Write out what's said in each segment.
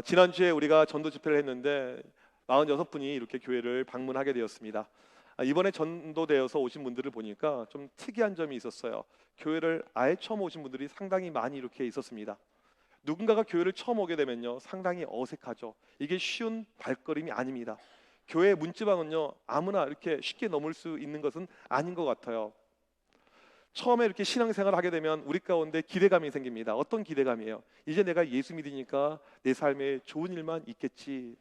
지난주에 우리가 전도 집회를 했는데 46분이 이렇게 교회를 방문하게 되었습니다. 이번에 전도되어서 오신 분들을 보니까 좀 특이한 점이 있었어요. 교회를 아예 처음 오신 분들이 상당히 많이 이렇게 있었습니다. 누군가가 교회를 처음 오게 되면요, 상당히 어색하죠. 이게 쉬운 발걸음이 아닙니다. 교회 문지방은요, 아무나 이렇게 쉽게 넘을 수 있는 것은 아닌 것 같아요. 처음에 이렇게 신앙생활을 하게 되면 우리 가운데 기대감이 생깁니다. 어떤 기대감이에요? 이제 내가 예수 믿으니까 내 삶에 좋은 일만 있겠지.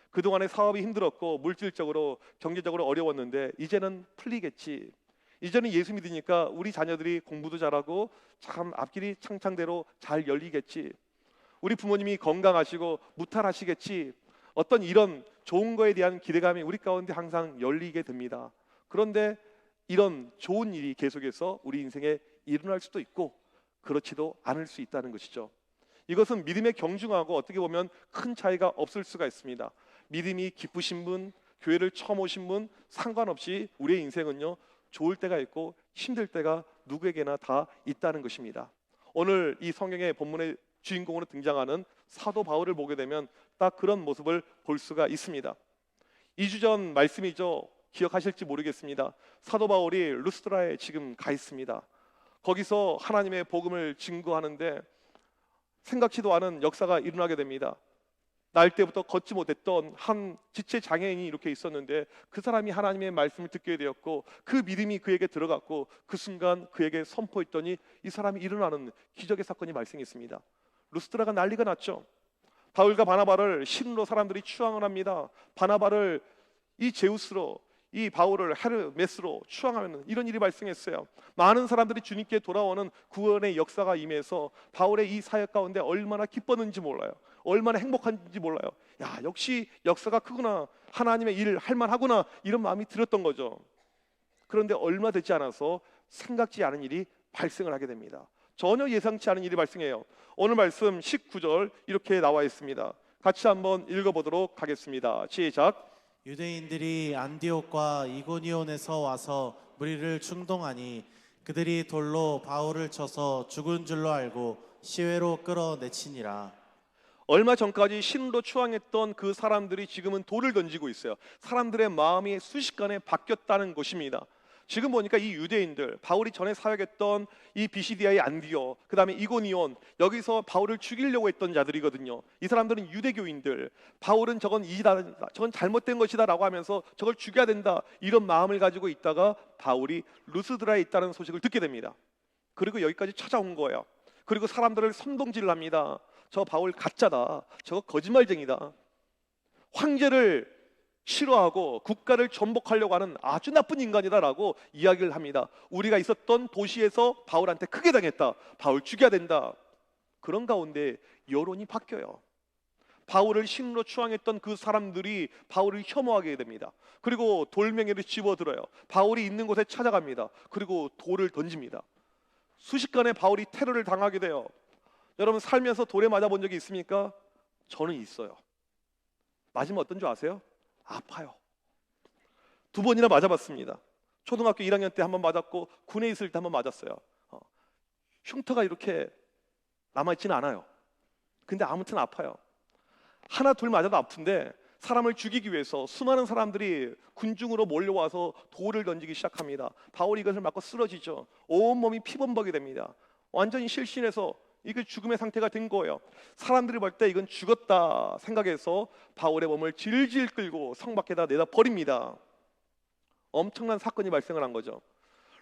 그동안에 사업이 힘들었고 물질적으로 경제적으로 어려웠는데 이제는 풀리겠지. 이제는 예수 믿으니까 우리 자녀들이 공부도 잘하고 참 앞길이 창창대로 잘 열리겠지. 우리 부모님이 건강하시고 무탈하시겠지. 어떤 이런 좋은 거에 대한 기대감이 우리 가운데 항상 열리게 됩니다. 그런데 이런 좋은 일이 계속해서 우리 인생에 일어날 수도 있고 그렇지도 않을 수 있다는 것이죠. 이것은 믿음의 경중하고 어떻게 보면 큰 차이가 없을 수가 있습니다. 믿음이 기쁘신 분, 교회를 처음 오신 분 상관없이 우리의 인생은요, 좋을 때가 있고 힘들 때가 누구에게나 다 있다는 것입니다. 오늘 이 성경의 본문의 주인공으로 등장하는 사도 바울을 보게 되면 딱 그런 모습을 볼 수가 있습니다. 2주 전 말씀이죠. 기억하실지 모르겠습니다. 사도 바울이 루스드라에 지금 가 있습니다. 거기서 하나님의 복음을 증거하는데 생각지도 않은 역사가 일어나게 됩니다. 날 때부터 걷지 못했던 한 지체 장애인이 이렇게 있었는데 그 사람이 하나님의 말씀을 듣게 되었고 그 믿음이 그에게 들어갔고 그 순간 그에게 선포했더니 이 사람이 일어나는 기적의 사건이 발생했습니다. 루스드라가 난리가 났죠. 바울과 바나바를 신으로 사람들이 추앙을 합니다. 바나바를 이 제우스로, 이 바울을 헤르메스로 추앙하는 이런 일이 발생했어요. 많은 사람들이 주님께 돌아오는 구원의 역사가 임해서 바울의 이 사역 가운데 얼마나 기뻤는지 몰라요. 얼마나 행복한지 몰라요. 야, 역시 역사가 크구나. 하나님의 일을 할 만하구나. 이런 마음이 들었던 거죠. 그런데 얼마 되지 않아서 생각지 않은 일이 발생을 하게 됩니다. 전혀 예상치 않은 일이 발생해요. 오늘 말씀 19절 이렇게 나와 있습니다. 같이 한번 읽어보도록 하겠습니다. 시작. 유대인들이 안디옥과 이고니온에서 와서 무리를 충동하니 그들이 돌로 바울을 쳐서 죽은 줄로 알고 시외로 끌어내치니라. 얼마 전까지 신으로 추앙했던 그 사람들이 지금은 돌을 던지고 있어요. 사람들의 마음이 순식간에 바뀌었다는 것입니다. 지금 보니까 이 유대인들, 바울이 전에 사역했던 이 비시디아의 안디옥, 그 다음에 이고니온, 여기서 바울을 죽이려고 했던 자들이거든요. 이 사람들은 유대교인들, 바울은 저건 잘못된 것이다 라고 하면서 저걸 죽여야 된다, 이런 마음을 가지고 있다가 바울이 루스드라에 있다는 소식을 듣게 됩니다. 그리고 여기까지 찾아온 거예요. 그리고 사람들을 선동질을 합니다. 저 바울 가짜다, 저거 거짓말쟁이다, 황제를 싫어하고 국가를 전복하려고 하는 아주 나쁜 인간이다라고 이야기를 합니다. 우리가 있었던 도시에서 바울한테 크게 당했다, 바울 죽여야 된다. 그런 가운데 여론이 바뀌어요. 바울을 신으로 추앙했던 그 사람들이 바울을 혐오하게 됩니다. 그리고 돌멩이를 집어들어요. 바울이 있는 곳에 찾아갑니다. 그리고 돌을 던집니다. 순식간에 바울이 테러를 당하게 돼요. 여러분, 살면서 돌에 맞아본 적이 있습니까? 저는 있어요. 맞으면 어떤 줄 아세요? 아파요. 2번이나 맞아봤습니다. 초등학교 1학년 때 한번 맞았고 군에 있을 때 한번 맞았어요. 흉터가 이렇게 남아있지는 않아요. 근데 아무튼 아파요. 하나 둘 맞아도 아픈데 사람을 죽이기 위해서 수많은 사람들이 군중으로 몰려와서 돌을 던지기 시작합니다. 바울이 이것을 맞고 쓰러지죠. 온몸이 피범벅이 됩니다. 완전히 실신해서 이게 죽음의 상태가 된 거예요. 사람들이 볼 때 이건 죽었다 생각해서 바울의 몸을 질질 끌고 성 밖에다 내다 버립니다. 엄청난 사건이 발생을 한 거죠.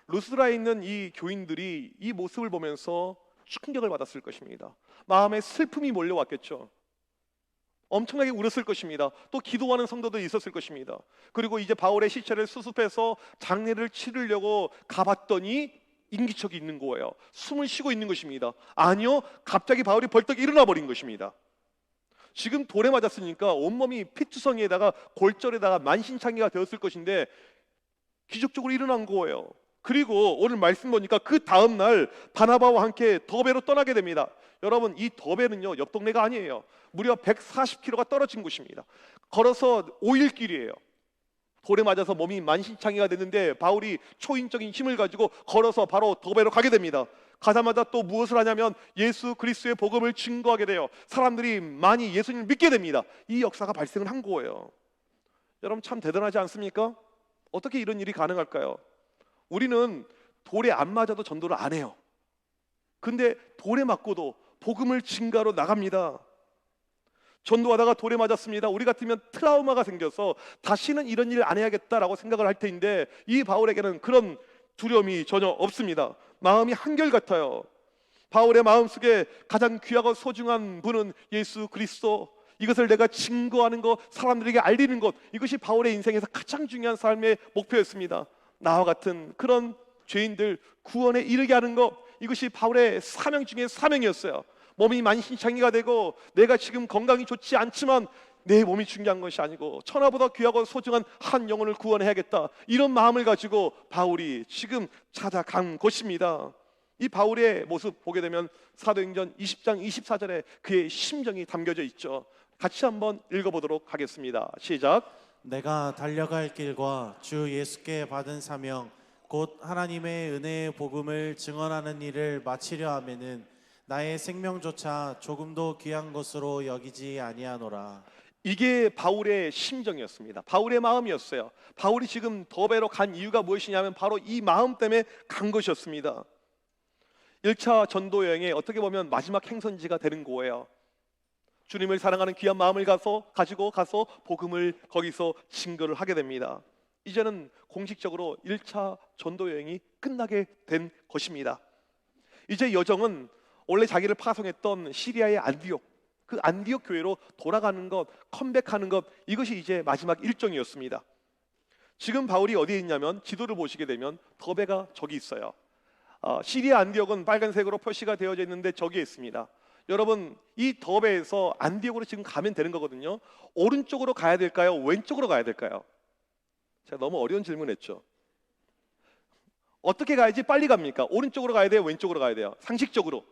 루스드라에 있는 이 교인들이 이 모습을 보면서 충격을 받았을 것입니다. 마음에 슬픔이 몰려왔겠죠. 엄청나게 울었을 것입니다. 또 기도하는 성도들이 있었을 것입니다. 그리고 이제 바울의 시체를 수습해서 장례를 치르려고 가봤더니 인기척이 있는 거예요. 숨을 쉬고 있는 것입니다. 아니요, 갑자기 바울이 벌떡 일어나 버린 것입니다. 지금 돌에 맞았으니까 온몸이 피투성이에다가 골절에다가 만신창이가 되었을 것인데 기적적으로 일어난 거예요. 그리고 오늘 말씀 보니까 그 다음날 바나바와 함께 더베로 떠나게 됩니다. 여러분, 이 더베는요, 옆 동네가 아니에요. 무려 140km가 떨어진 곳입니다. 걸어서 5일 길이에요. 돌에 맞아서 몸이 만신창이가 됐는데 바울이 초인적인 힘을 가지고 걸어서 바로 더베로 가게 됩니다. 가자마자 또 무엇을 하냐면 예수 그리스도의 복음을 증거하게 돼요. 사람들이 많이 예수님을 믿게 됩니다. 이 역사가 발생을 한 거예요. 여러분 참 대단하지 않습니까? 어떻게 이런 일이 가능할까요? 우리는 돌에 안 맞아도 전도를 안 해요. 근데 돌에 맞고도 복음을 증가로 나갑니다. 전도하다가 돌에 맞았습니다. 우리 같으면 트라우마가 생겨서 다시는 이런 일 안 해야겠다라고 생각을 할 텐데 이 바울에게는 그런 두려움이 전혀 없습니다. 마음이 한결같아요. 바울의 마음속에 가장 귀하고 소중한 분은 예수 그리스도, 이것을 내가 증거하는 것, 사람들에게 알리는 것, 이것이 바울의 인생에서 가장 중요한 삶의 목표였습니다. 나와 같은 그런 죄인들 구원에 이르게 하는 것, 이것이 바울의 사명 중에 사명이었어요. 몸이 만신창이가 되고 내가 지금 건강이 좋지 않지만 내 몸이 중요한 것이 아니고 천하보다 귀하고 소중한 한 영혼을 구원해야겠다, 이런 마음을 가지고 바울이 지금 찾아간 곳입니다. 이 바울의 모습 보게 되면 사도행전 20장 24절에 그의 심정이 담겨져 있죠. 같이 한번 읽어보도록 하겠습니다. 시작. 내가 달려갈 길과 주 예수께 받은 사명 곧 하나님의 은혜의 복음을 증언하는 일을 마치려 하면은 나의 생명조차 조금도 귀한 것으로 여기지 아니하노라. 이게 바울의 심정이었습니다. 바울의 마음이었어요. 바울이 지금 더베로 간 이유가 무엇이냐면 바로 이 마음 때문에 간 것이었습니다. 1차 전도 여행에 어떻게 보면 마지막 행선지가 되는 거예요. 주님을 사랑하는 귀한 마음을 가지고 가서 복음을 거기서 증거를 하게 됩니다. 이제는 공식적으로 1차 전도 여행이 끝나게 된 것입니다. 이제 여정은 원래 자기를 파송했던 시리아의 안디옥, 그 안디옥 교회로 돌아가는 것, 컴백하는 것, 이것이 이제 마지막 일정이었습니다. 지금 바울이 어디에 있냐면 지도를 보시게 되면 더베가 저기 있어요. 시리아 안디옥은 빨간색으로 표시가 되어져 있는데 저기에 있습니다. 여러분 이 더베에서 안디옥으로 지금 가면 되는 거거든요. 오른쪽으로 가야 될까요? 왼쪽으로 가야 될까요? 제가 너무 어려운 질문했죠. 어떻게 가야지 빨리 갑니까? 오른쪽으로 가야 돼요? 왼쪽으로 가야 돼요? 상식적으로.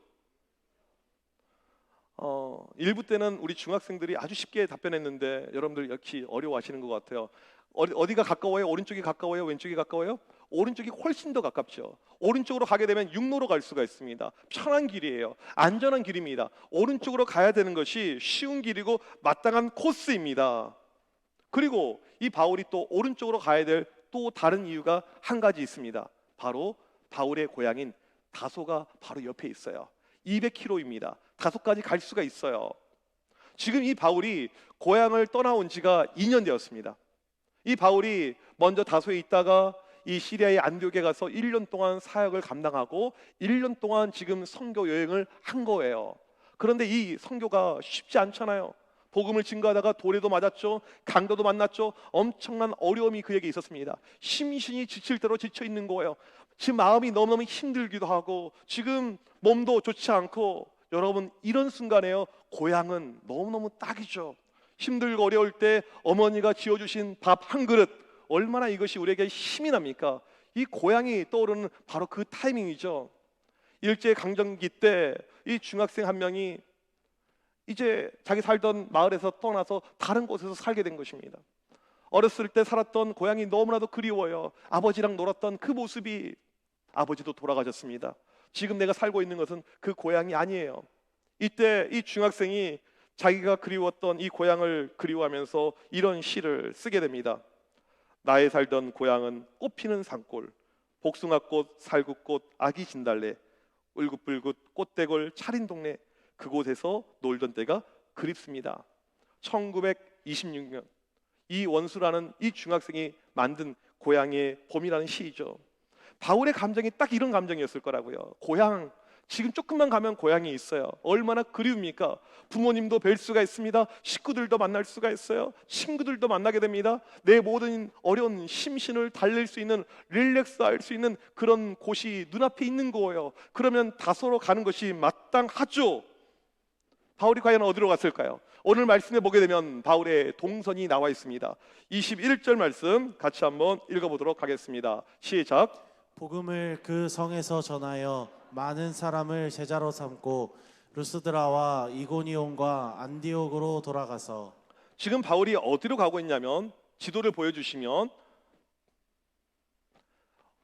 일부 때는 우리 중학생들이 아주 쉽게 답변했는데 여러분들 역시 어려워하시는 것 같아요. 어디가 가까워요? 오른쪽이 가까워요? 왼쪽이 가까워요? 오른쪽이 훨씬 더 가깝죠. 오른쪽으로 가게 되면 육로로 갈 수가 있습니다. 편한 길이에요. 안전한 길입니다. 오른쪽으로 가야 되는 것이 쉬운 길이고 마땅한 코스입니다. 그리고 이 바울이 또 오른쪽으로 가야 될 또 다른 이유가 한 가지 있습니다. 바로 바울의 고향인 다소가 바로 옆에 있어요. 200km입니다. 다소까지 갈 수가 있어요. 지금 이 바울이 고향을 떠나온 지가 2년 되었습니다. 이 바울이 먼저 다소에 있다가 이 시리아의 안디옥에 가서 1년 동안 사역을 감당하고 1년 동안 지금 선교 여행을 한 거예요. 그런데 이 선교가 쉽지 않잖아요. 복음을 증거하다가 돌에도 맞았죠. 강도도 만났죠. 엄청난 어려움이 그에게 있었습니다. 심신이 지칠 대로 지쳐 있는 거예요. 지금 마음이 너무너무 힘들기도 하고 지금 몸도 좋지 않고, 여러분 이런 순간에요, 고향은 너무너무 딱이죠. 힘들고 어려울 때 어머니가 지어주신 밥 한 그릇, 얼마나 이것이 우리에게 힘이 납니까? 이 고향이 떠오르는 바로 그 타이밍이죠. 일제강점기 때 이 중학생 한 명이 이제 자기 살던 마을에서 떠나서 다른 곳에서 살게 된 것입니다. 어렸을 때 살았던 고향이 너무나도 그리워요. 아버지랑 놀았던 그 모습이, 아버지도 돌아가셨습니다. 지금 내가 살고 있는 것은 그 고향이 아니에요. 이때 이 중학생이 자기가 그리웠던 이 고향을 그리워하면서 이런 시를 쓰게 됩니다. 나의 살던 고향은 꽃피는 산골, 복숭아꽃, 살구꽃, 아기 진달래, 울긋불긋 꽃대골 차린 동네, 그곳에서 놀던 때가 그립습니다. 1926년 이 원수라는 이 중학생이 만든 고향의 봄이라는 시이죠. 바울의 감정이 딱 이런 감정이었을 거라고요. 고향, 지금 조금만 가면 고향이 있어요. 얼마나 그리웁니까? 부모님도 뵐 수가 있습니다. 식구들도 만날 수가 있어요. 친구들도 만나게 됩니다. 내 모든 어려운 심신을 달랠 수 있는, 릴렉스할 수 있는 그런 곳이 눈앞에 있는 거예요. 그러면 다소로 가는 것이 마땅하죠. 바울이 과연 어디로 갔을까요? 오늘 말씀에 보게 되면 바울의 동선이 나와 있습니다. 21절 말씀 같이 한번 읽어보도록 하겠습니다. 시작. 복음을 그 성에서 전하여 많은 사람을 제자로 삼고 루스드라와 이고니온과 안디옥으로 돌아가서. 지금 바울이 어디로 가고 있냐면, 지도를 보여주시면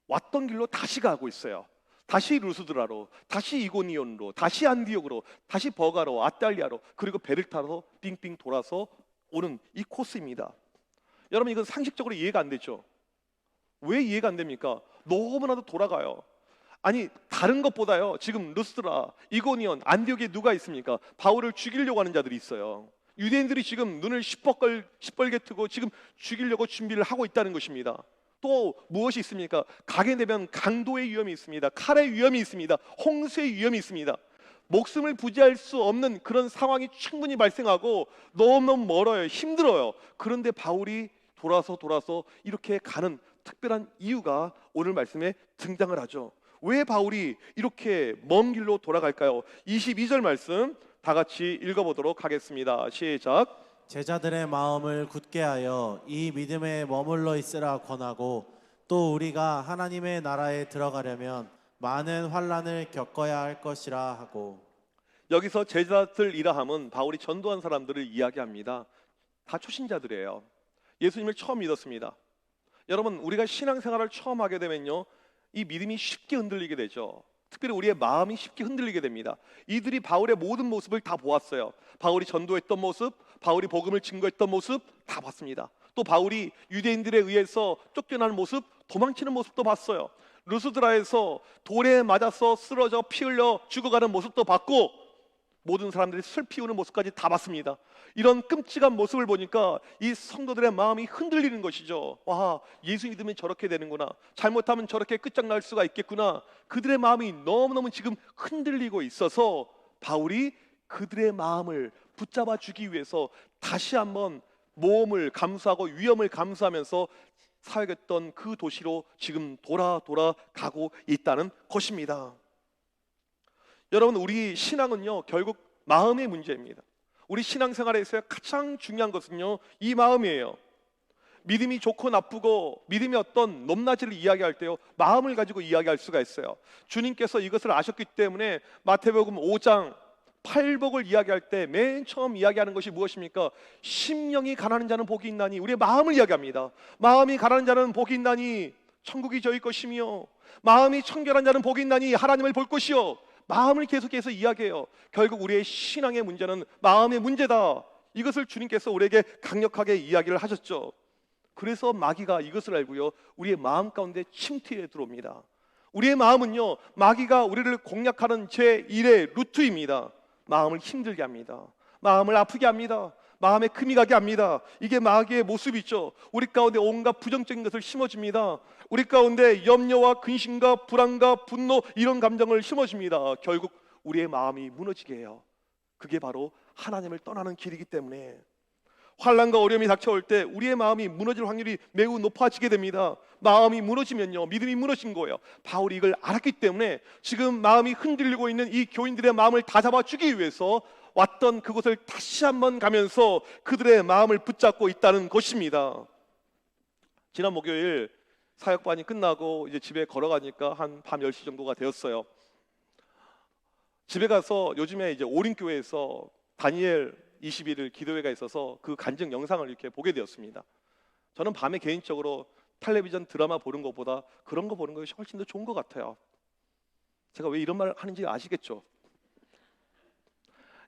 왔던 길로 다시 가고 있어요. 다시 루스드라로, 다시 이고니온으로, 다시 안디옥으로, 다시 버가로, 아탈리아로, 그리고 배를 타서 빙빙 돌아서 오는 이 코스입니다. 여러분, 이건 상식적으로 이해가 안 되죠? 왜 이해가 안 됩니까? 너무나도 돌아가요. 아니, 다른 것보다요, 지금 루스드라, 이고니온, 안디옥에 누가 있습니까? 바울을 죽이려고 하는 자들이 있어요. 유대인들이 지금 눈을 시뻘게 뜨고 지금 죽이려고 준비를 하고 있다는 것입니다. 또 무엇이 있습니까? 가게 되면 강도의 위험이 있습니다. 칼의 위험이 있습니다. 홍수의 위험이 있습니다. 목숨을 부지할 수 없는 그런 상황이 충분히 발생하고 너무너무 멀어요. 힘들어요. 그런데 바울이 돌아서 이렇게 가는 특별한 이유가 오늘 말씀에 등장을 하죠. 왜 바울이 이렇게 먼 길로 돌아갈까요? 22절 말씀 다 같이 읽어보도록 하겠습니다. 시작. 제자들의 마음을 굳게 하여 이 믿음에 머물러 있으라 권하고, 또 우리가 하나님의 나라에 들어가려면 많은 환난을 겪어야 할 것이라 하고. 여기서 제자들이라 함은 바울이 전도한 사람들을 이야기합니다. 다 초신자들이에요. 예수님을 처음 믿었습니다. 여러분, 우리가 신앙생활을 처음 하게 되면요, 이 믿음이 쉽게 흔들리게 되죠. 특별히 우리의 마음이 쉽게 흔들리게 됩니다. 이들이 바울의 모든 모습을 다 보았어요. 바울이 전도했던 모습, 바울이 복음을 증거했던 모습 다 봤습니다. 또 바울이 유대인들에 의해서 쫓겨나는 모습, 도망치는 모습도 봤어요. 루스드라에서 돌에 맞아서 쓰러져 피 흘려 죽어가는 모습도 봤고, 모든 사람들이 슬피 우는 모습까지 다 봤습니다. 이런 끔찍한 모습을 보니까 이 성도들의 마음이 흔들리는 것이죠. 와, 예수 믿으면 저렇게 되는구나. 잘못하면 저렇게 끝장날 수가 있겠구나. 그들의 마음이 너무너무 지금 흔들리고 있어서 바울이 그들의 마음을 붙잡아 주기 위해서 다시 한번 모험을 감수하고 위험을 감수하면서 사역했던 그 도시로 지금 돌아가고 있다는 것입니다. 여러분, 우리 신앙은요, 결국 마음의 문제입니다. 우리 신앙생활에서 가장 중요한 것은요, 이 마음이에요. 믿음이 좋고 나쁘고 믿음의 어떤 높낮이를 이야기할 때요, 마음을 가지고 이야기할 수가 있어요. 주님께서 이것을 아셨기 때문에 마태복음 5장 팔복을 이야기할 때 맨 처음 이야기하는 것이 무엇입니까? 심령이 가난한 자는 복이 있나니, 우리의 마음을 이야기합니다. 마음이 가난한 자는 복이 있나니 천국이 저희 것이며, 마음이 청결한 자는 복이 있나니 하나님을 볼 것이요. 마음을 계속해서 이야기해요. 결국 우리의 신앙의 문제는 마음의 문제다. 이것을 주님께서 우리에게 강력하게 이야기를 하셨죠. 그래서 마귀가 이것을 알고요, 우리의 마음 가운데 침투해 들어옵니다. 우리의 마음은요, 마귀가 우리를 공략하는 제1의 루트입니다. 마음을 힘들게 합니다. 마음을 아프게 합니다. 마음에 금이 가게 합니다. 이게 마귀의 모습이죠. 우리 가운데 온갖 부정적인 것을 심어줍니다. 우리 가운데 염려와 근심과 불안과 분노, 이런 감정을 심어줍니다. 결국 우리의 마음이 무너지게 해요. 그게 바로 하나님을 떠나는 길이기 때문에 환난과 어려움이 닥쳐올 때 우리의 마음이 무너질 확률이 매우 높아지게 됩니다. 마음이 무너지면요, 믿음이 무너진 거예요. 바울이 이걸 알았기 때문에 지금 마음이 흔들리고 있는 이 교인들의 마음을 다잡아주기 위해서 왔던 그곳을 다시 한번 가면서 그들의 마음을 붙잡고 있다는 것입니다. 지난 목요일 사역반이 끝나고 이제 집에 걸어가니까 한 밤 10시 정도가 되었어요. 집에 가서 요즘에 이제 오림교회에서 다니엘 21일 기도회가 있어서 그 간증 영상을 이렇게 보게 되었습니다. 저는 밤에 개인적으로 텔레비전 드라마 보는 것보다 그런 거 보는 것이 훨씬 더 좋은 것 같아요. 제가 왜 이런 말 하는지 아시겠죠?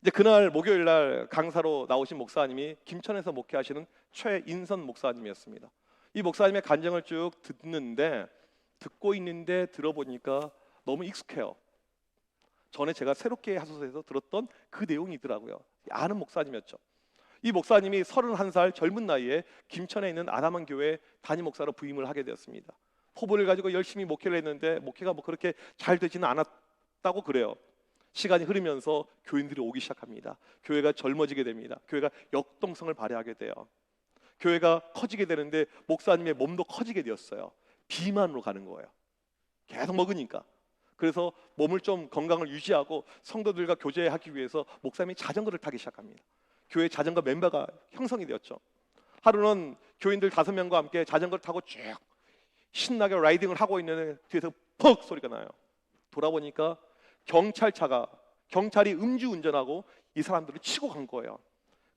이제 그날 목요일 날 강사로 나오신 목사님이 김천에서 목회하시는 최인선 목사님이었습니다. 이 목사님의 간증을 쭉 듣고 있는데 들어보니까 너무 익숙해요. 전에 제가 새롭게 하소서에서 들었던 그 내용이더라고요. 아는 목사님이었죠. 이 목사님이 31살 젊은 나이에 김천에 있는 아담한 교회 담임 목사로 부임을 하게 되었습니다. 포부를 가지고 열심히 목회를 했는데 목회가 뭐 그렇게 잘 되지는 않았다고 그래요. 시간이 흐르면서 교인들이 오기 시작합니다. 교회가 젊어지게 됩니다. 교회가 역동성을 발휘하게 돼요. 교회가 커지게 되는데 목사님의 몸도 커지게 되었어요. 비만으로 가는 거예요. 계속 먹으니까. 그래서 몸을 좀 건강을 유지하고 성도들과 교제하기 위해서 목사님이 자전거를 타기 시작합니다. 교회 자전거 멤버가 형성이 되었죠. 하루는 교인들 5명과 함께 자전거를 타고 쭉 신나게 라이딩을 하고 있는데 뒤에서 퍽 소리가 나요. 돌아보니까 경찰이 음주운전하고 이 사람들을 치고 간 거예요.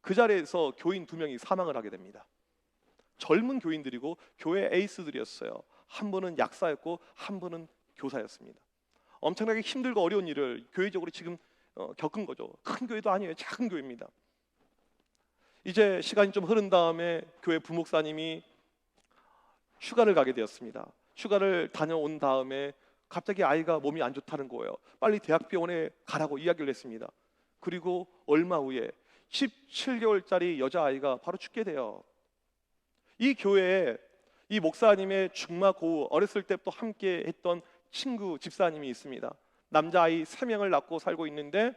그 자리에서 교인 2명이 사망을 하게 됩니다. 젊은 교인들이고 교회 에이스들이었어요. 한 분은 약사였고 한 분은 교사였습니다. 엄청나게 힘들고 어려운 일을 교회적으로 지금 겪은 거죠. 큰 교회도 아니에요. 작은 교회입니다. 이제 시간이 좀 흐른 다음에 교회 부목사님이 휴가를 가게 되었습니다. 휴가를 다녀온 다음에 갑자기 아이가 몸이 안 좋다는 거예요. 빨리 대학병원에 가라고 이야기를 했습니다. 그리고 얼마 후에 17개월짜리 여자아이가 바로 죽게 돼요. 이 교회에 이 목사님의 중마고우 어렸을 때부터 함께 했던 친구 집사님이 있습니다. 남자아이 3명을 낳고 살고 있는데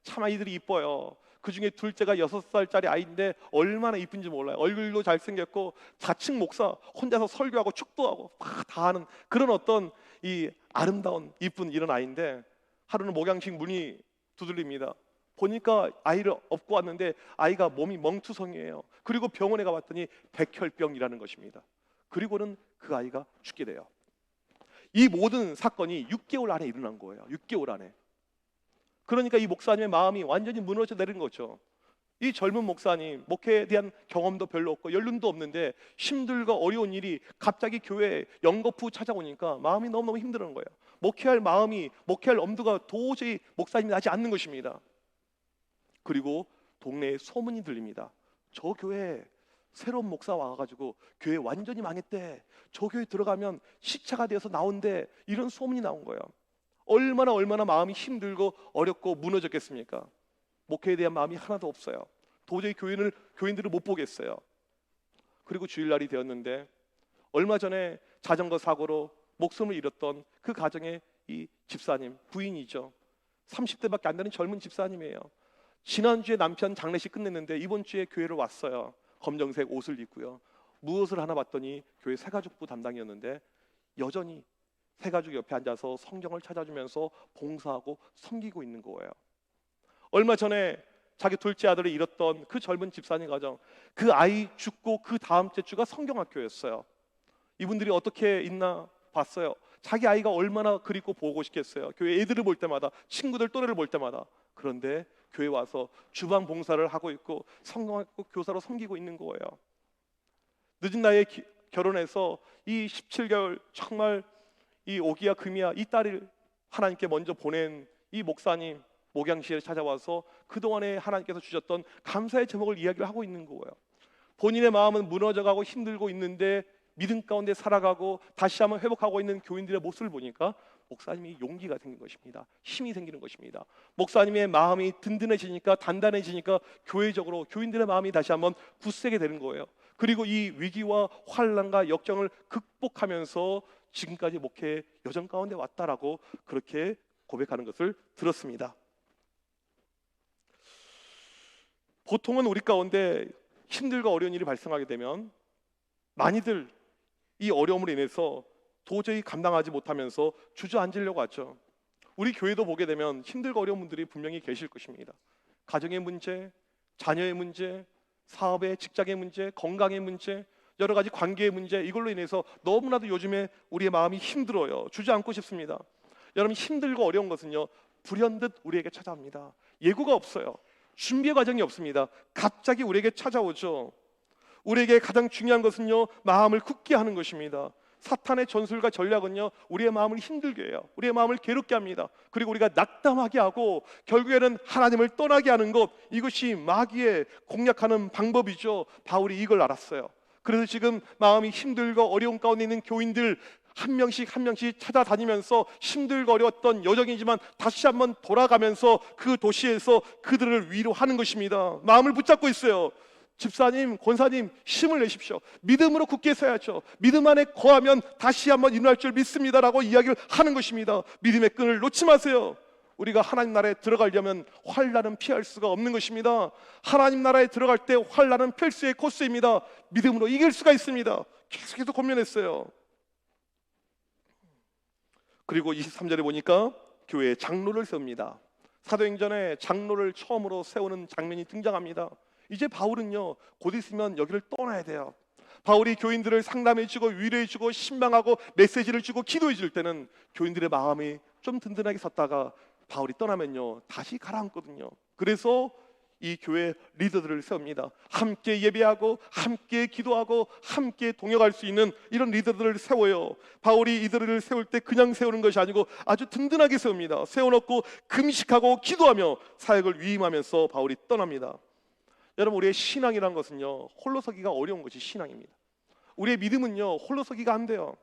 참 아이들이 이뻐요. 그 중에 둘째가 6살짜리 아이인데 얼마나 이쁜지 몰라요. 얼굴도 잘생겼고 자칭 목사 혼자서 설교하고 축도하고 막 다 하는 그런 어떤 이 아름다운 이쁜 이런 아이인데 하루는 목양식 문이 두들립니다. 보니까 아이를 업고 왔는데 아이가 몸이 멍투성이에요. 그리고 병원에 가봤더니 백혈병이라는 것입니다. 그리고는 그 아이가 죽게 돼요. 이 모든 사건이 6개월 안에 일어난 거예요. 6개월 안에. 그러니까 이 목사님의 마음이 완전히 무너져 내린 거죠. 이 젊은 목사님, 목회에 대한 경험도 별로 없고 연륜도 없는데 힘들고 어려운 일이 갑자기 교회에 연거푸 찾아오니까 마음이 너무너무 힘든 거예요. 목회할 마음이, 목회할 엄두가 도저히 목사님이 나지 않는 것입니다. 그리고 동네에 소문이 들립니다. 저 교회에 새로운 목사 와가지고 교회 완전히 망했대. 저 교회 들어가면 시차가 되어서 나온대. 이런 소문이 나온 거예요. 얼마나 마음이 힘들고 어렵고 무너졌겠습니까? 목회에 대한 마음이 하나도 없어요. 도저히 교인들을 못 보겠어요. 그리고 주일날이 되었는데 얼마 전에 자전거 사고로 목숨을 잃었던 그 가정의 이 집사님, 부인이죠. 30대밖에 안 되는 젊은 집사님이에요. 지난주에 남편 장례식 끝냈는데 이번 주에 교회를 왔어요. 검정색 옷을 입고요. 무엇을 하나 봤더니 교회 새가족부 담당이었는데 여전히 새가족 옆에 앉아서 성경을 찾아주면서 봉사하고 섬기고 있는 거예요. 얼마 전에 자기 둘째 아들을 잃었던 그 젊은 집사님 가정, 그 아이 죽고 그 다음 주가 성경학교였어요. 이분들이 어떻게 있나 봤어요. 자기 아이가 얼마나 그립고 보고 싶겠어요. 교회 애들을 볼 때마다, 친구들 또래를 볼 때마다. 그런데 교회 와서 주방 봉사를 하고 있고 성경학교 교사로 섬기고 있는 거예요. 늦은 나이에 결혼해서 이 17개월 정말 이 오기야 금이야 이 딸을 하나님께 먼저 보낸 이 목사님 목양실에 찾아와서 그동안에 하나님께서 주셨던 감사의 제목을 이야기를 하고 있는 거예요. 본인의 마음은 무너져가고 힘들고 있는데 믿음 가운데 살아가고 다시 한번 회복하고 있는 교인들의 모습을 보니까 목사님이 용기가 생긴 것입니다. 힘이 생기는 것입니다. 목사님의 마음이 든든해지니까 단단해지니까 교회적으로 교인들의 마음이 다시 한번 굳세게 되는 거예요. 그리고 이 위기와 환난과 역경을 극복하면서 지금까지 목회 여정 가운데 왔다라고 그렇게 고백하는 것을 들었습니다. 보통은 우리 가운데 힘들고 어려운 일이 발생하게 되면 많이들 이 어려움으로 인해서 도저히 감당하지 못하면서 주저앉으려고 하죠. 우리 교회도 보게 되면 힘들고 어려운 분들이 분명히 계실 것입니다. 가정의 문제, 자녀의 문제, 사업의 직장의 문제, 건강의 문제, 여러 가지 관계의 문제, 이걸로 인해서 너무나도 요즘에 우리의 마음이 힘들어요. 주저앉고 싶습니다. 여러분, 힘들고 어려운 것은요 불현듯 우리에게 찾아옵니다. 예고가 없어요. 준비의 과정이 없습니다. 갑자기 우리에게 찾아오죠. 우리에게 가장 중요한 것은요 마음을 굳게 하는 것입니다. 사탄의 전술과 전략은요 우리의 마음을 힘들게 해요. 우리의 마음을 괴롭게 합니다. 그리고 우리가 낙담하게 하고 결국에는 하나님을 떠나게 하는 것, 이것이 마귀의 공략하는 방법이죠. 바울이 이걸 알았어요. 그래서 지금 마음이 힘들고 어려운 가운데 있는 교인들 한 명씩 찾아다니면서 힘들고 어려웠던 여정이지만 다시 한번 돌아가면서 그 도시에서 그들을 위로하는 것입니다. 마음을 붙잡고 있어요. 집사님, 권사님, 힘을 내십시오. 믿음으로 굳게 서야죠. 믿음 안에 거하면 다시 한번 일어날 줄 믿습니다라고 이야기를 하는 것입니다. 믿음의 끈을 놓지 마세요. 우리가 하나님 나라에 들어가려면 환난은 피할 수가 없는 것입니다. 하나님 나라에 들어갈 때 환난은 필수의 코스입니다. 믿음으로 이길 수가 있습니다. 계속해서 권면했어요. 그리고 23절에 보니까 교회에 장로를 세웁니다. 사도행전에 장로를 처음으로 세우는 장면이 등장합니다. 이제 바울은요 곧 있으면 여기를 떠나야 돼요. 바울이 교인들을 상담해주고 위로해주고 신방하고 메시지를 주고 기도해줄 때는 교인들의 마음이 좀 든든하게 섰다가 바울이 떠나면요 다시 가라앉거든요. 그래서 이 교회 리더들을 세웁니다. 함께 예배하고 함께 기도하고 함께 동역할 수 있는 이런 리더들을 세워요. 바울이 이들을 세울 때 그냥 세우는 것이 아니고 아주 든든하게 세웁니다. 세워놓고 금식하고 기도하며 사역을 위임하면서 바울이 떠납니다. 여러분, 우리의 신앙이란 것은요, 홀로 서기가 어려운 것이 신앙입니다. 우리의 믿음은요, 홀로 서기가 안 돼요.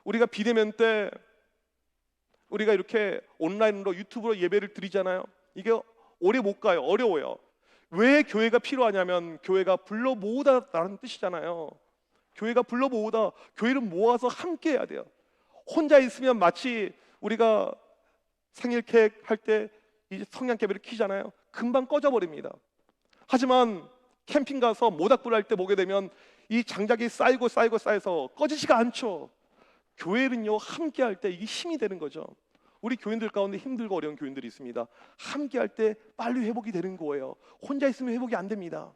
우리가 비대면 때 우리가 이렇게 온라인으로 유튜브로 예배를 드리잖아요. 이게 오래 못 가요. 어려워요. 왜 교회가 필요하냐면 교회가 불러 모으다라는 뜻이잖아요. 교회가 불러 모으다, 교회를 모아서 함께 해야 돼요. 혼자 있으면 마치 우리가 생일 케이크 할 때 이제 성냥개비를 켜잖아요. 금방 꺼져버립니다. 하지만 캠핑 가서 모닥불 할 때 보게 되면 이 장작이 쌓여서 꺼지지가 않죠. 교회는요, 함께 할 때 이게 힘이 되는 거죠. 우리 교인들 가운데 힘들고 어려운 교인들이 있습니다. 함께 할 때 빨리 회복이 되는 거예요. 혼자 있으면 회복이 안 됩니다.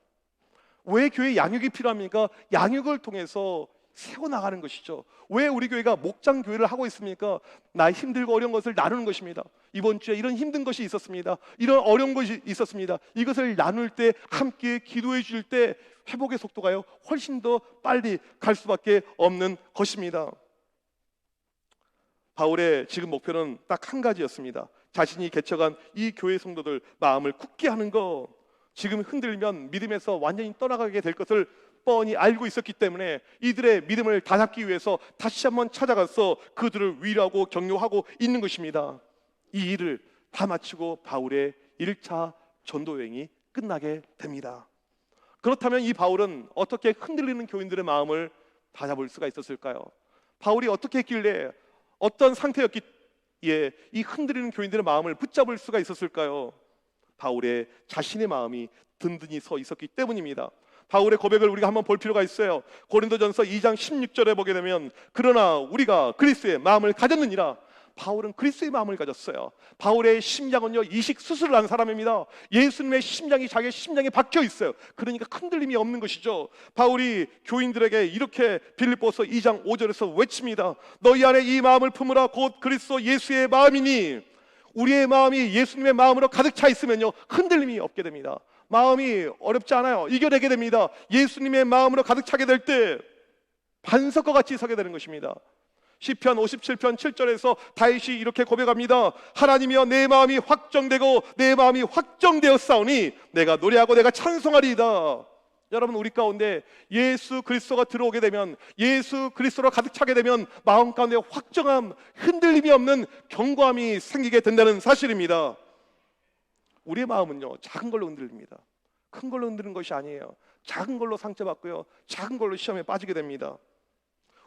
왜 교회 양육이 필요합니까? 양육을 통해서 세워나가는 것이죠. 왜 우리 교회가 목장 교회를 하고 있습니까? 나 힘들고 어려운 것을 나누는 것입니다. 이번 주에 이런 힘든 것이 있었습니다. 이런 어려운 것이 있었습니다. 이것을 나눌 때, 함께 기도해 줄 때 회복의 속도가요, 훨씬 더 빨리 갈 수밖에 없는 것입니다. 바울의 지금 목표는 딱 한 가지였습니다. 자신이 개척한 이 교회 성도들 마음을 굳게 하는 거. 지금 흔들면 믿음에서 완전히 떠나가게 될 것을 뻔히 알고 있었기 때문에 이들의 믿음을 다잡기 위해서 다시 한번 찾아가서 그들을 위로하고 격려하고 있는 것입니다. 이 일을 다 마치고 바울의 1차 전도 여행이 끝나게 됩니다. 그렇다면 이 바울은 어떻게 흔들리는 교인들의 마음을 다잡을 수가 있었을까요? 바울이 어떻게 했길래, 어떤 상태였기에 이 흔들리는 교인들의 마음을 붙잡을 수가 있었을까요? 바울의 자신의 마음이 든든히 서 있었기 때문입니다. 바울의 고백을 우리가 한번 볼 필요가 있어요. 고린도전서 2장 16절에 보게 되면, 그러나 우리가 그리스도의 마음을 가졌느니라. 바울은 그리스도의 마음을 가졌어요. 바울의 심장은요, 이식 수술을 한 사람입니다. 예수님의 심장이 자기의 심장에 박혀 있어요. 그러니까 흔들림이 없는 것이죠. 바울이 교인들에게 이렇게 빌립보서 2장 5절에서 외칩니다. 너희 안에 이 마음을 품으라. 곧 그리스도 예수의 마음이니. 우리의 마음이 예수님의 마음으로 가득 차 있으면요, 흔들림이 없게 됩니다. 마음이 어렵지 않아요. 이겨내게 됩니다. 예수님의 마음으로 가득 차게 될 때 반석과 같이 서게 되는 것입니다. 시편 57편 7절에서 다윗이 이렇게 고백합니다. 하나님이여, 내 마음이 확정되고 내 마음이 확정되었사오니 내가 노래하고 내가 찬송하리이다. 여러분, 우리 가운데 예수 그리스도가 들어오게 되면, 예수 그리스도로 가득 차게 되면 마음 가운데 확정함, 흔들림이 없는 견고함이 생기게 된다는 사실입니다. 우리의 마음은요, 작은 걸로 흔들립니다. 큰 걸로 흔드는 것이 아니에요. 작은 걸로 상처받고요, 작은 걸로 시험에 빠지게 됩니다.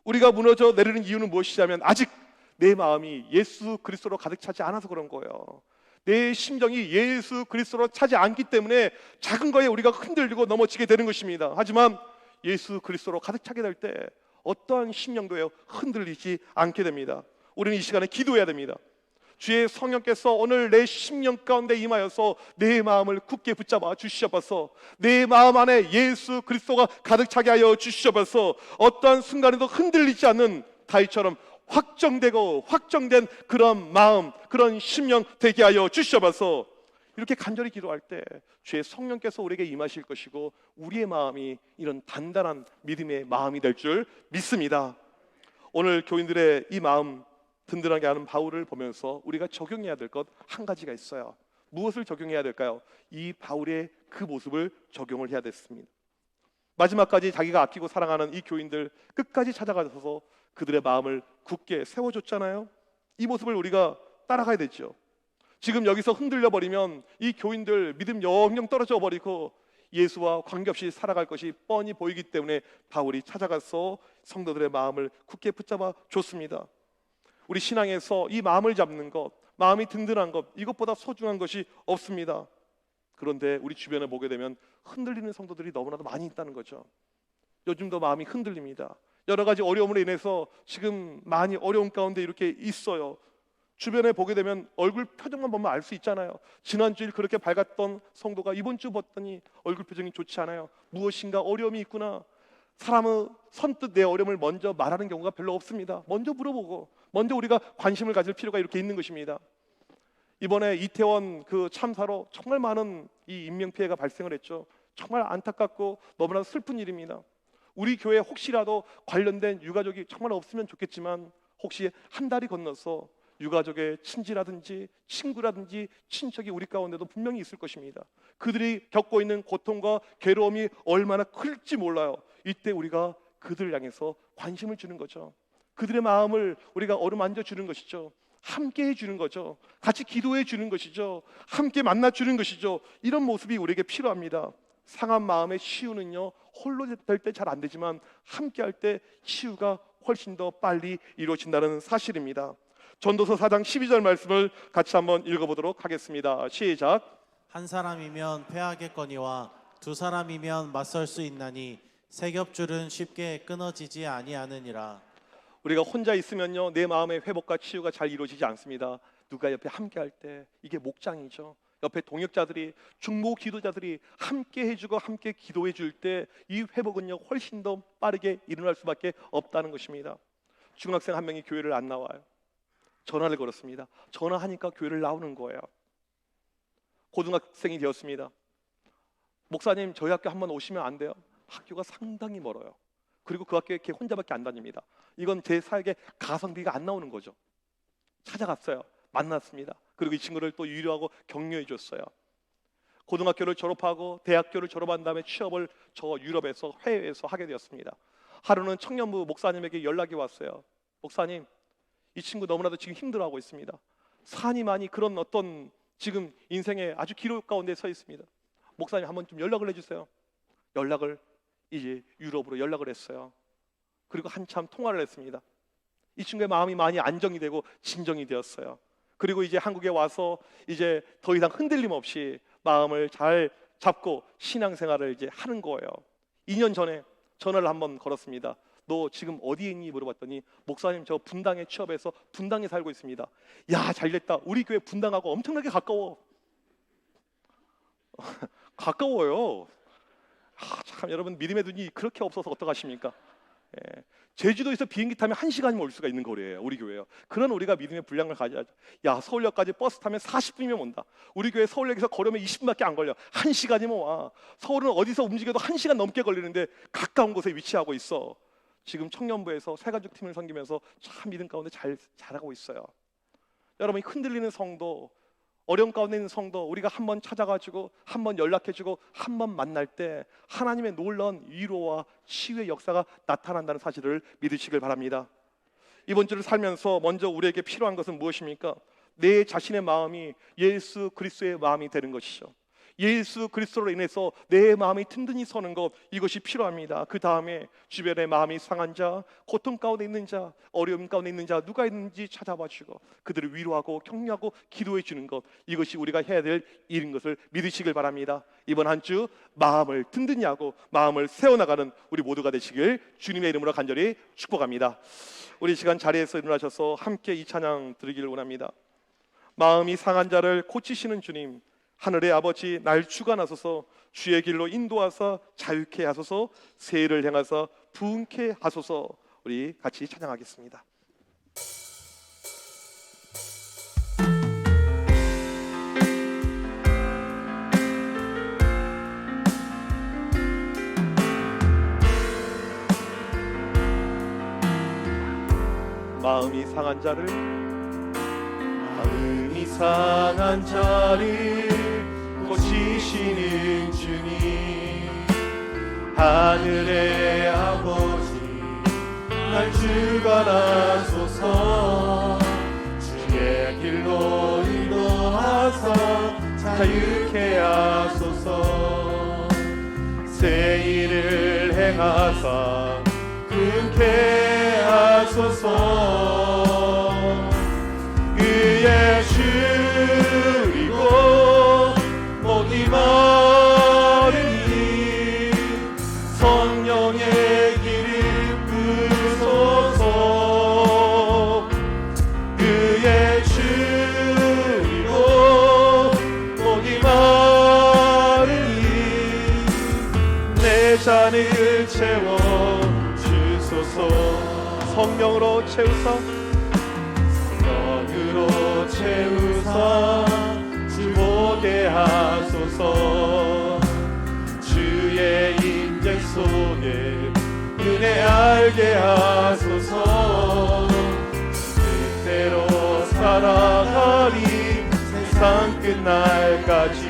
우리가 무너져 내리는 이유는 무엇이냐면, 아직 내 마음이 예수 그리스도로 가득 차지 않아서 그런 거예요. 내 심정이 예수 그리스도로 차지 않기 때문에 작은 거에 우리가 흔들리고 넘어지게 되는 것입니다. 하지만 예수 그리스도로 가득 차게 될 때 어떠한 심령도요, 흔들리지 않게 됩니다. 우리는 이 시간에 기도해야 됩니다. 주의 성령께서 오늘 내 심령 가운데 임하여서 내 마음을 굳게 붙잡아 주시옵소서. 내 마음 안에 예수 그리스도가 가득 차게 하여 주시옵소서. 어떠한 순간에도 흔들리지 않는 다윗처럼 확정되고 확정된 그런 마음, 그런 심령 되게 하여 주시옵소서. 이렇게 간절히 기도할 때 주의 성령께서 우리에게 임하실 것이고, 우리의 마음이 이런 단단한 믿음의 마음이 될 줄 믿습니다. 오늘 교인들의 이 마음 든든하게 하는 바울을 보면서 우리가 적용해야 될 것 한 가지가 있어요. 무엇을 적용해야 될까요? 이 바울의 그 모습을 적용을 해야 됐습니다. 마지막까지 자기가 아끼고 사랑하는 이 교인들 끝까지 찾아가서 그들의 마음을 굳게 세워줬잖아요. 이 모습을 우리가 따라가야 되죠. 지금 여기서 흔들려 버리면 이 교인들 믿음 영영 떨어져 버리고 예수와 관계없이 살아갈 것이 뻔히 보이기 때문에 바울이 찾아가서 성도들의 마음을 굳게 붙잡아 줬습니다. 우리 신앙에서 이 마음을 잡는 것, 마음이 든든한 것, 이것보다 소중한 것이 없습니다. 그런데 우리 주변에 보게 되면 흔들리는 성도들이 너무나도 많이 있다는 거죠. 요즘도 마음이 흔들립니다. 여러 가지 어려움으로 인해서 지금 많이 어려운 가운데 이렇게 있어요. 주변에 보게 되면 얼굴 표정만 보면 알 수 있잖아요. 지난주일 그렇게 밝았던 성도가 이번 주 봤더니 얼굴 표정이 좋지 않아요. 무엇인가 어려움이 있구나. 사람은 선뜻 내 어려움을 먼저 말하는 경우가 별로 없습니다. 먼저 물어보고 먼저 우리가 관심을 가질 필요가 이렇게 있는 것입니다. 이번에 이태원 그 참사로 정말 많은 이 인명피해가 발생을 했죠. 정말 안타깝고 너무나 슬픈 일입니다. 우리 교회 혹시라도 관련된 유가족이 정말 없으면 좋겠지만 혹시 한 달이 건너서 유가족의 친지라든지 친구라든지 친척이 우리 가운데도 분명히 있을 것입니다. 그들이 겪고 있는 고통과 괴로움이 얼마나 클지 몰라요. 이때 우리가 그들을 향해서 관심을 주는 거죠. 그들의 마음을 우리가 어루만져 주는 것이죠. 함께 해주는 거죠. 같이 기도해 주는 것이죠. 함께 만나 주는 것이죠. 이런 모습이 우리에게 필요합니다. 상한 마음의 치유는요, 홀로 될 때 잘 안 되지만 함께 할 때 치유가 훨씬 더 빨리 이루어진다는 사실입니다. 전도서 4장 12절 말씀을 같이 한번 읽어보도록 하겠습니다. 시작. 한 사람이면 패하겠거니와 두 사람이면 맞설 수 있나니 세 겹줄은 쉽게 끊어지지 아니하느니라. 우리가 혼자 있으면요, 내 마음의 회복과 치유가 잘 이루어지지 않습니다. 누가 옆에 함께 할 때 이게 목장이죠. 옆에 동역자들이, 중보 기도자들이 함께 해주고 함께 기도해 줄 때 이 회복은요 훨씬 더 빠르게 일어날 수밖에 없다는 것입니다. 중학생 한 명이 교회를 안 나와요. 전화를 걸었습니다. 전화하니까 교회를 나오는 거예요. 고등학생이 되었습니다. 목사님, 저희 학교 한번 오시면 안 돼요? 학교가 상당히 멀어요. 그리고 그 학교에 걔 혼자밖에 안 다닙니다. 이건 제 사역에 가성비가 안 나오는 거죠. 찾아갔어요. 만났습니다. 그리고 이 친구를 또 위로하고 격려해 줬어요. 고등학교를 졸업하고 대학교를 졸업한 다음에 취업을 저 유럽에서, 해외에서 하게 되었습니다. 하루는 청년부 목사님에게 연락이 왔어요. 목사님, 이 친구 너무나도 지금 힘들어하고 있습니다. 산이 많이 그런 어떤 지금 인생의 아주 기록 가운데 서 있습니다. 목사님 한번 좀 연락을 해주세요. 연락을 이제 유럽으로 연락을 했어요. 그리고 한참 통화를 했습니다. 이 친구의 마음이 많이 안정이 되고 진정이 되었어요. 그리고 이제 한국에 와서 이제 더 이상 흔들림 없이 마음을 잘 잡고 신앙생활을 이제 하는 거예요. 2년 전에 전화를 한번 걸었습니다. 너 지금 어디에 있니? 물어봤더니 목사님, 저 분당에 취업해서 분당에 살고 있습니다. 야, 잘됐다. 우리 교회 분당하고 엄청나게 가까워. 가까워요. 참, 여러분 믿음의 눈이 그렇게 없어서 어떡하십니까? 예. 제주도에서 비행기 타면 1시간이면 올 수가 있는 거리예요. 우리 교회요. 그런 우리가 믿음의 분량을 가져야죠. 야, 서울역까지 버스 타면 40분이면 온다. 우리 교회 서울역에서 걸으면 20분밖에 안 걸려. 1시간이면 와. 서울은 어디서 움직여도 1시간 넘게 걸리는데 가까운 곳에 위치하고 있어. 지금 청년부에서 새가족 팀을 섬기면서 참 믿음 가운데 잘하고 있어요. 여러분이 흔들리는 성도, 어려움 가운데 있는 성도, 우리가 한번 찾아가지고 한번 연락해주고 한번 만날 때 하나님의 놀라운 위로와 치유의 역사가 나타난다는 사실을 믿으시길 바랍니다. 이번 주를 살면서 먼저 우리에게 필요한 것은 무엇입니까? 내 자신의 마음이 예수 그리스도의 마음이 되는 것이죠. 예수 그리스도로 인해서 내 마음이 든든히 서는 것, 이것이 필요합니다. 그 다음에 주변에 마음이 상한 자, 고통 가운데 있는 자, 어려움 가운데 있는 자 누가 있는지 찾아봐주고 그들을 위로하고 격려하고 기도해 주는 것, 이것이 우리가 해야 될 일인 것을 믿으시길 바랍니다. 이번 한 주 마음을 든든히 하고 마음을 세워나가는 우리 모두가 되시길 주님의 이름으로 간절히 축복합니다. 우리 시간 자리에서 일어나셔서 함께 이 찬양 드리기를 원합니다. 마음이 상한 자를 고치시는 주님, 하늘의 아버지, 날 주관하소서. 주의 길로 인도하사 자유케 하소서. 새해를 향하사 부흥케 하소서. 우리 같이 찬양하겠습니다. 마음이 상한 자를, 마음이 상한 자를 고치시는 주님, 하늘의 아버지, 날 주관하소서. 주의 길로 인도하사 자유케 하소서. 새 일을 행하사 긍케 하소서. 그의 주이고 목이 마르니 성령의 길을 부소서. 그의 주이고 목이 마르니 내 잔을 채워 주소서. 성령으로 채우사, 성령으로 채우사 보게 하소서. 주의 인재 속에 은혜 알게 하소서. 뜻대로 살아가리 세상 끝날까지.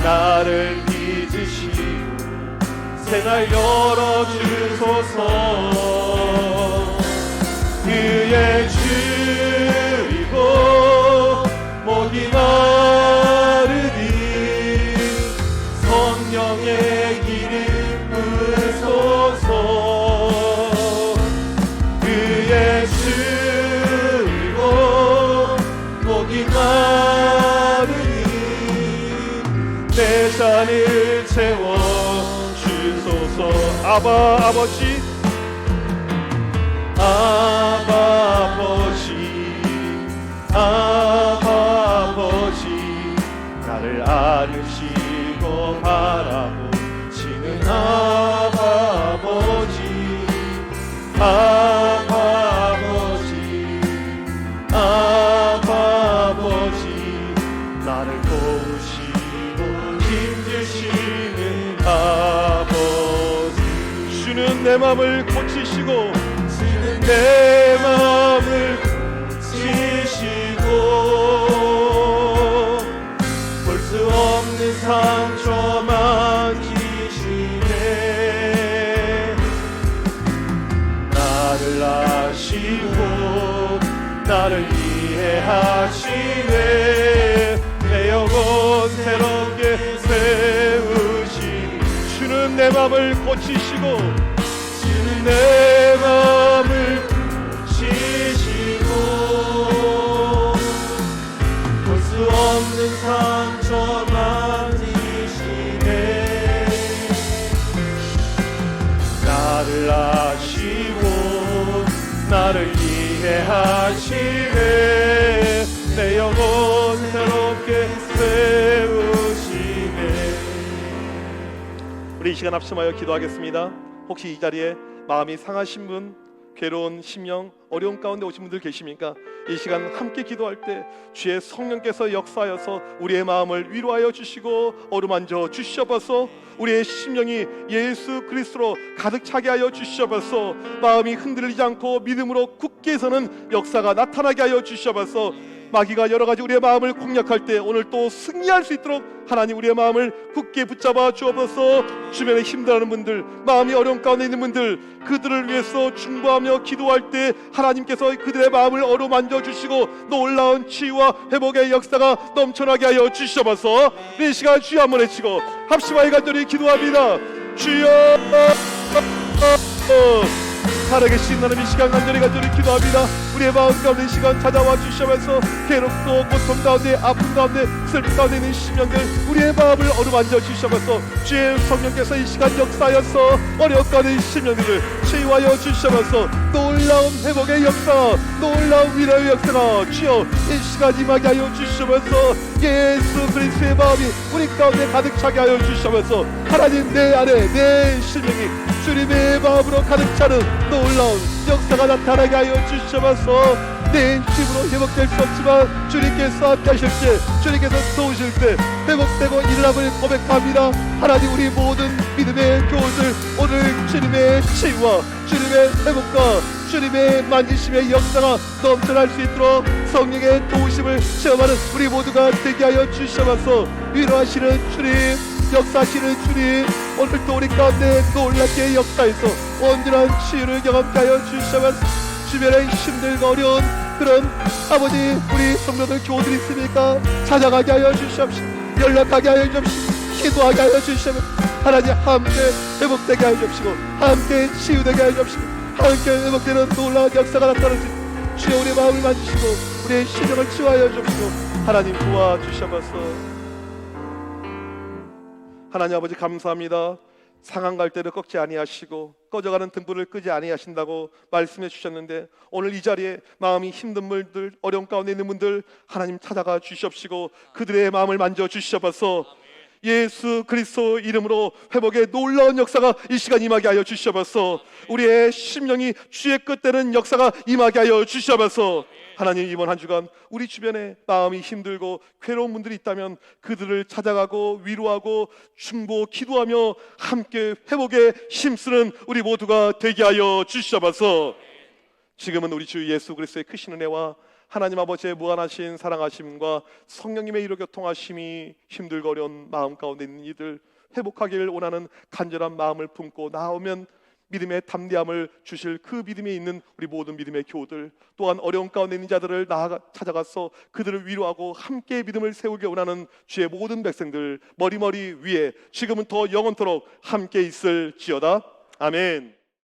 나를 빚으시고 새날 열어주소서. 그의 주이고 목이 마르니 성령의 기름 부으소서. 그의 주이고 목이 마르니 내 잔을 채워주소서. 아버지 아버지 나를 안으시고 바라보시는 아버지 나를 도우시고 힘주시는 아버지. 주는 내 맘을 고치시고 내 맘을 고치시고 볼 수 없는 상처 만지시네. 나를 아시고 나를 이해하시네. 내 영혼 새롭게 세우시니. 주는 내 맘을 고치시고 주는 내 맘을 고치시고 볼 수 없는 상처 만지시네. 나를 아시고 나를 이해하시네. 내 영혼 새롭게 세우시네. 우리 이 시간 합심하여 기도하겠습니다. 혹시 이 자리에 마음이 상하신 분, 괴로운 심령, 어려운 가운데 오신 분들 계십니까? 이 시간 함께 기도할 때 주의 성령께서 역사하여서 우리의 마음을 위로하여 주시고 어루만져 주시옵소서. 우리의 심령이 예수 그리스도로 가득 차게 하여 주시옵소서. 마음이 흔들리지 않고 믿음으로 굳게 서는 역사가 나타나게 하여 주시옵소서. 마귀가 여러 가지 우리의 마음을 공략할 때 오늘 또 승리할 수 있도록 하나님 우리의 마음을 굳게 붙잡아 주옵소서. 주변에 힘들어하는 분들, 마음이 어려운 가운데 있는 분들, 그들을 위해서 중보하며 기도할 때 하나님께서 그들의 마음을 어루만져 주시고 놀라운 치유와 회복의 역사가 넘쳐나게 하여 주시옵소서. 이 시간 주여 한번 외치고 합심하여 간절히 기도합니다. 주여 살아계신 하나님, 이 시간 간절히 기도합니다. 우리의 마음 가운데 이 시간 찾아와 주시면서 괴롭고 고통 가운데, 아픔 가운데, 슬픔 가운데 있는 심령들, 우리의 마음을 어루만져 주시면서 주의 성령께서 이 시간 역사하여서 어려운 가운데 있는 심령들을 치유하여 주시면서 놀라운 회복의 역사, 놀라운 위로의 역사가 주여 이 시간 임하게 하여 주시면서 예수 그리스도의 마음이 우리 가운데 가득 차게 하여 주시면서 하나님 내 안에 내 심령이 주님의 마음으로 가득 차는 놀라운 역사가 나타나게 하여 주시면서 내 힘으로 회복될 수 없지만 주님께서 함께 하실 때, 주님께서 도우실 때 회복되고 일어남을 고백합니다. 하나님 우리 모든 믿음의 교우들 오늘 주님의 치유와 주님의 회복과 주님의 만지심의 역사가 넘쳐날 수 있도록 성령의 도우심을 체험하는 우리 모두가 되게 하여 주시면서 위로하시는 주님, 역사하시는 주님, 오늘도 우리 가운데 놀랍게 역사해서 온전한 치유를 경험케 하여 주시면서 주변에 힘들고 어려운 그런 아버지 우리 성도들 교우들이 있으니까 찾아가게 하여 주시옵시고 연락하게 하여 주시옵시고 기도하게 하여 주시옵시고 하나님 함께 회복되게 하여 주시옵시고 함께 치유되게 하여 주시옵시고 함께 회복되는 놀라운 역사가 나타날 수 있도록 주여 우리의 마음을 만지시고 우리의 심령을 치유하여 주옵시고 하나님 도와주셔서. 하나님 아버지 감사합니다. 상한 갈대를 꺾지 아니하시고 꺼져가는 등불을 끄지 아니하신다고 말씀해 주셨는데 오늘 이 자리에 마음이 힘든 분들, 어려운 가운데 있는 분들 하나님 찾아가 주시옵시고 그들의 마음을 만져 주시옵소서. 예수 그리스도 이름으로 회복의 놀라운 역사가 이 시간 임하게 하여 주시옵소서. 우리의 심령이 주의 끝되는 역사가 임하게 하여 주시옵소서. 하나님, 이번 한 주간 우리 주변에 마음이 힘들고 괴로운 분들이 있다면 그들을 찾아가고 위로하고 중보 기도하며 함께 회복에 힘쓰는 우리 모두가 되게 하여 주시옵소서. 지금은 우리 주 예수 그리스도의 크신 은혜와 하나님 아버지의 무한하신 사랑하심과 성령님의 이로 교통하심이 힘들고 어려운 마음 가운데 있는 이들 회복하기를 원하는 간절한 마음을 품고 나오면 믿음의 담대함을 주실 그 믿음에 있는 우리 모든 믿음의 교우들, 또한 어려운 가운데 있는 자들을 찾아가서 그들을 위로하고 함께 믿음을 세우기 원하는 주의 모든 백성들 머리머리 위에 지금은 더 영원토록 함께 있을지어다. 아멘.